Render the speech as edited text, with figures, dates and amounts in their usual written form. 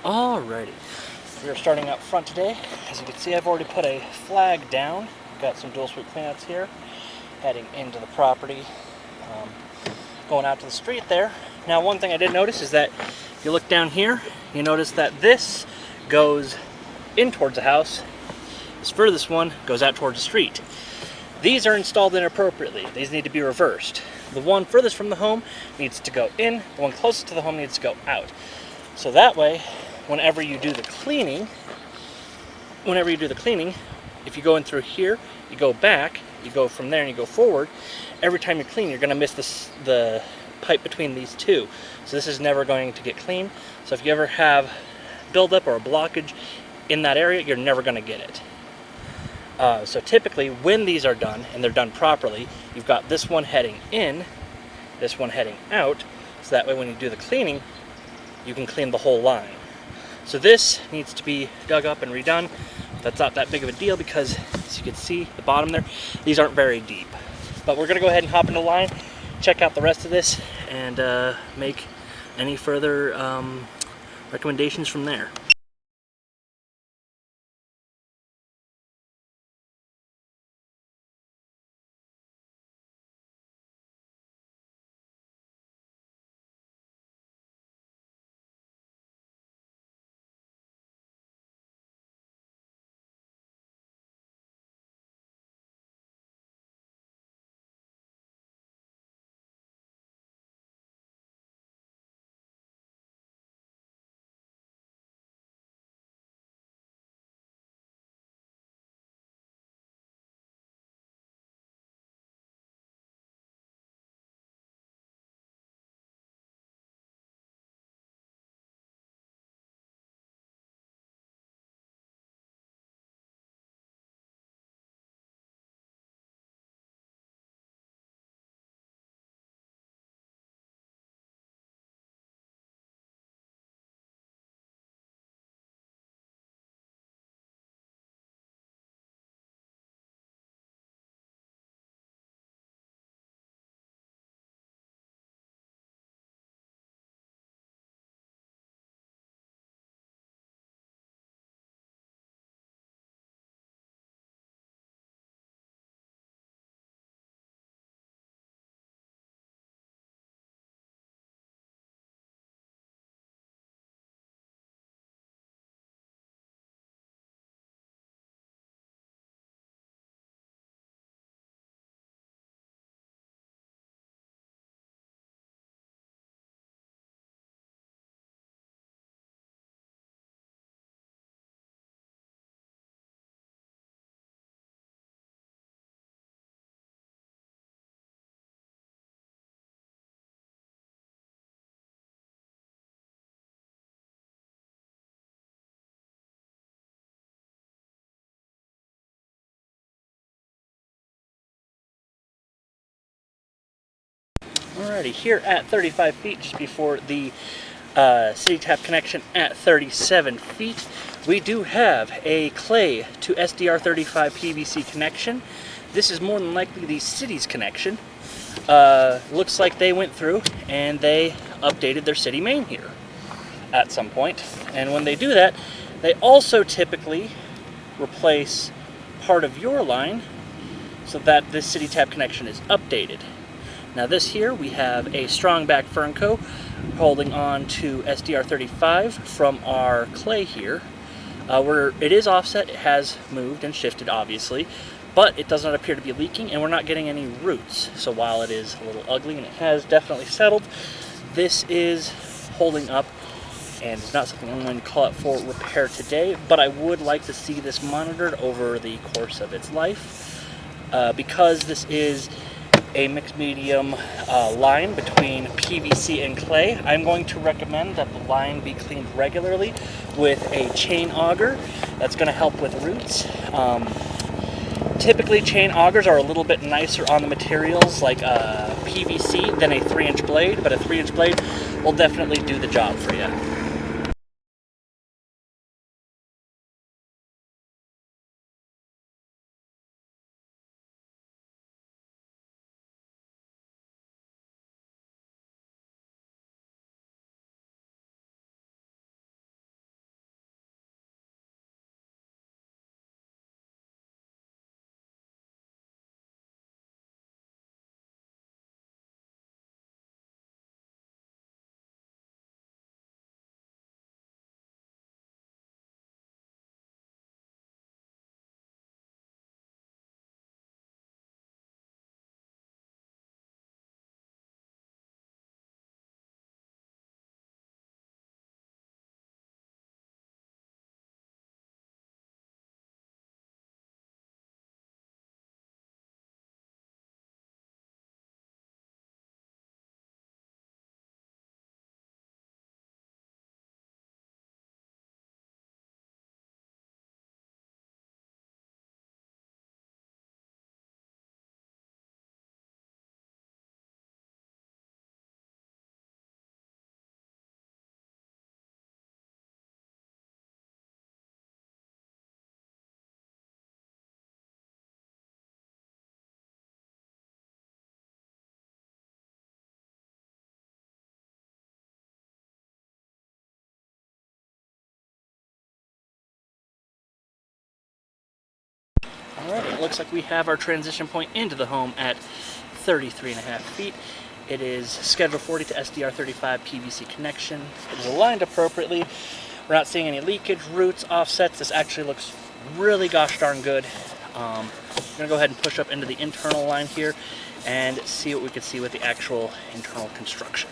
Alrighty, we are starting out front today. As you can see, I've already put a flag down. Got some dual sweep cleanouts here, heading into the property, going out to the street there. Now, one thing I did notice is that if you look down here, you notice that this goes in towards the house. This furthest one goes out towards the street. These are installed inappropriately. These need to be reversed. The one furthest from the home needs to go in. The one closest to the home needs to go out. So that way, whenever you do the cleaning, if you go in through here, you go back, you go from there and you go forward, every time you clean, you're going to miss the pipe between these two. So this is never going to get clean. So if you ever have buildup or a blockage in that area, you're never going to get it. So typically, when these are done, and they're done properly, you've got this one heading in, this one heading out, so that way when you do the cleaning, you can clean the whole line. So this needs to be dug up and redone. That's not that big of a deal because, as you can see, the bottom there, these aren't very deep. But we're going to go ahead and hop into line, check out the rest of this, and make any further recommendations from there. Alrighty, here at 35 feet, just before the city tap connection at 37 feet, we do have a clay to SDR35 PVC connection. This is more than likely the city's connection. Looks like they went through and they updated their city main here at some point. And when they do that, they also typically replace part of your line so that this city tap connection is updated. Now this here, we have a strong back Fernco holding on to SDR35 from our clay here. Where it is offset, it has moved and shifted obviously, but it does not appear to be leaking and we're not getting any roots. So while it is a little ugly and it has definitely settled, this is holding up and it's not something I'm going to call out for repair today, but I would like to see this monitored over the course of its life. Because this is a mixed medium line between PVC and clay, I'm going to recommend that the line be cleaned regularly with a chain auger. That's going to help with roots. Typically chain augers are a little bit nicer on the materials like PVC than a 3-inch blade, but a 3-inch blade will definitely do the job for you. Alright, it looks like we have our transition point into the home at 33.5 feet. It is schedule 40 to SDR35 PVC connection. It is aligned appropriately. We're not seeing any leakage, roots, offsets. This actually looks really gosh darn good. I'm going to go ahead and push up into the internal line here and see what we can see with the actual internal construction.